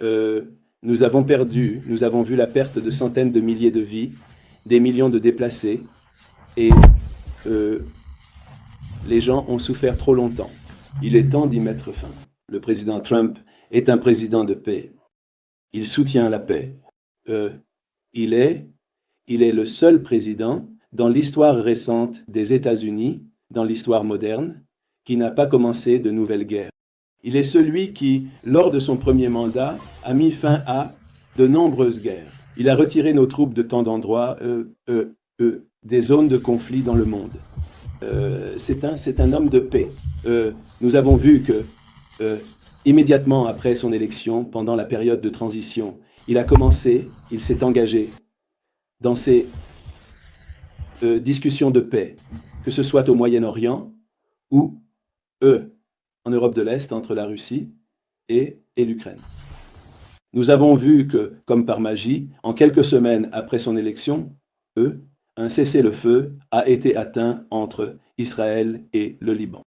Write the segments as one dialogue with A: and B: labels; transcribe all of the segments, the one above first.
A: Euh, nous avons vu la perte de centaines de milliers de vies, des millions de déplacés, et euh, les gens ont souffert trop longtemps. Il est temps d'y mettre fin. Le président Trump est un président de paix. Il soutient la paix. Euh, il est le seul président dans l'histoire récente des États-Unis, dans l'histoire moderne, qui n'a pas commencé de nouvelles guerres. Il est celui qui, lors de son premier mandat, a mis fin à de nombreuses guerres. Il a retiré nos troupes de tant d'endroits, des zones de conflit dans le monde. C'est un homme de paix. Nous avons vu que, immédiatement après son élection, pendant la période de transition, il s'est engagé dans ces discussions de paix, que ce soit au Moyen-Orient ou en Europe de l'Est, entre la Russie et l'Ukraine. Nous avons vu que, comme par magie, en quelques semaines après son élection, un cessez-le-feu a été atteint entre Israël et le Liban.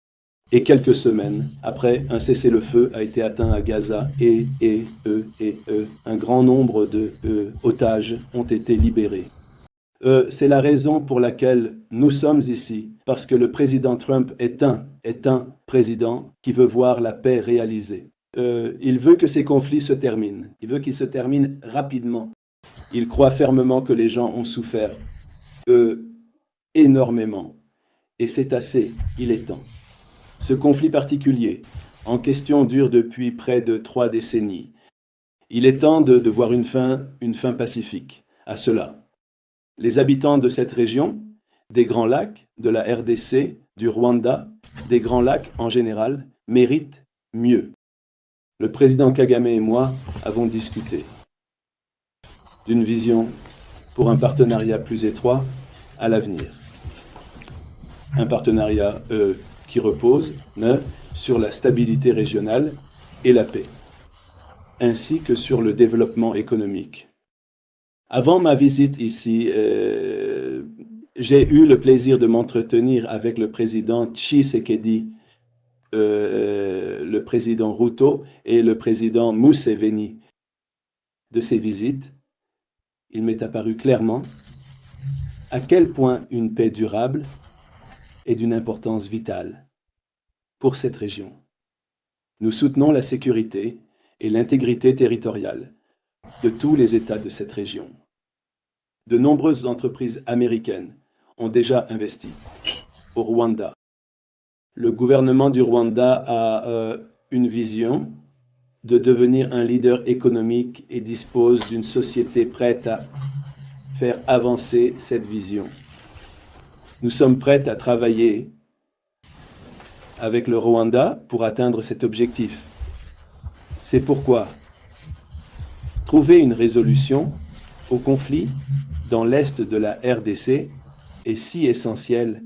A: Et quelques semaines après, un cessez-le-feu a été atteint à Gaza et un grand nombre d'otages ont été libérés. C'est la raison pour laquelle nous sommes ici, parce que le président Trump est un président qui veut voir la paix réalisée. Il veut que ces conflits se terminent. Il veut qu'ils se terminent rapidement. Il croit fermement que les gens ont souffert énormément. Et c'est assez, il est temps. Ce conflit particulier, en question, dure depuis près de 3 décennies. Il est temps de voir une fin pacifique à cela. Les habitants de cette région, des Grands Lacs, de la RDC, du Rwanda, des Grands Lacs en général, méritent mieux. Le président Kagame et moi avons discuté d'une vision pour un partenariat plus étroit à l'avenir. Un partenariat qui repose sur la stabilité régionale et la paix, ainsi que sur le développement économique. Avant ma visite ici, j'ai eu le plaisir de m'entretenir avec le président Tshisekedi, le président Ruto et le président Museveni. De ces visites, il m'est apparu clairement à quel point une paix durable est d'une importance vitale pour cette région. Nous soutenons la sécurité et l'intégrité territoriale de tous les États de cette région. De nombreuses entreprises américaines ont déjà investi au Rwanda. Le gouvernement du Rwanda a une vision de devenir un leader économique et dispose d'une société prête à faire avancer cette vision. Nous sommes prêts à travailler avec le Rwanda pour atteindre cet objectif. C'est pourquoi trouver une résolution au conflit dans l'est de la RDC est si essentiel,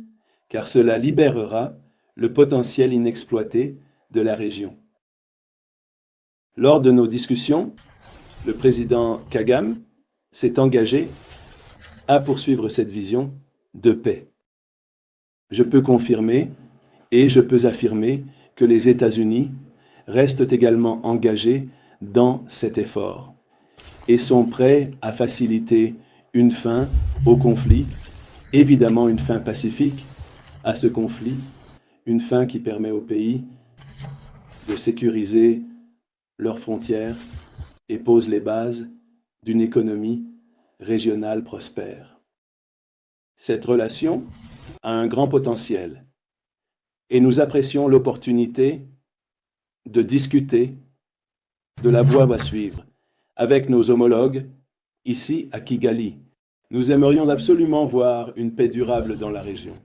A: car cela libérera le potentiel inexploité de la région. Lors de nos discussions, le président Kagame s'est engagé à poursuivre cette vision de paix. Je peux confirmer et je peux affirmer que les États-Unis restent également engagés dans cet effort et sont prêts à faciliter une fin au conflit, évidemment une fin pacifique à ce conflit, une fin qui permet au pays de sécuriser leurs frontières et pose les bases d'une économie régionale prospère. Cette relation a un grand potentiel et nous apprécions l'opportunité de discuter de la voie à suivre avec nos homologues ici à Kigali. Nous aimerions absolument voir une paix durable dans la région.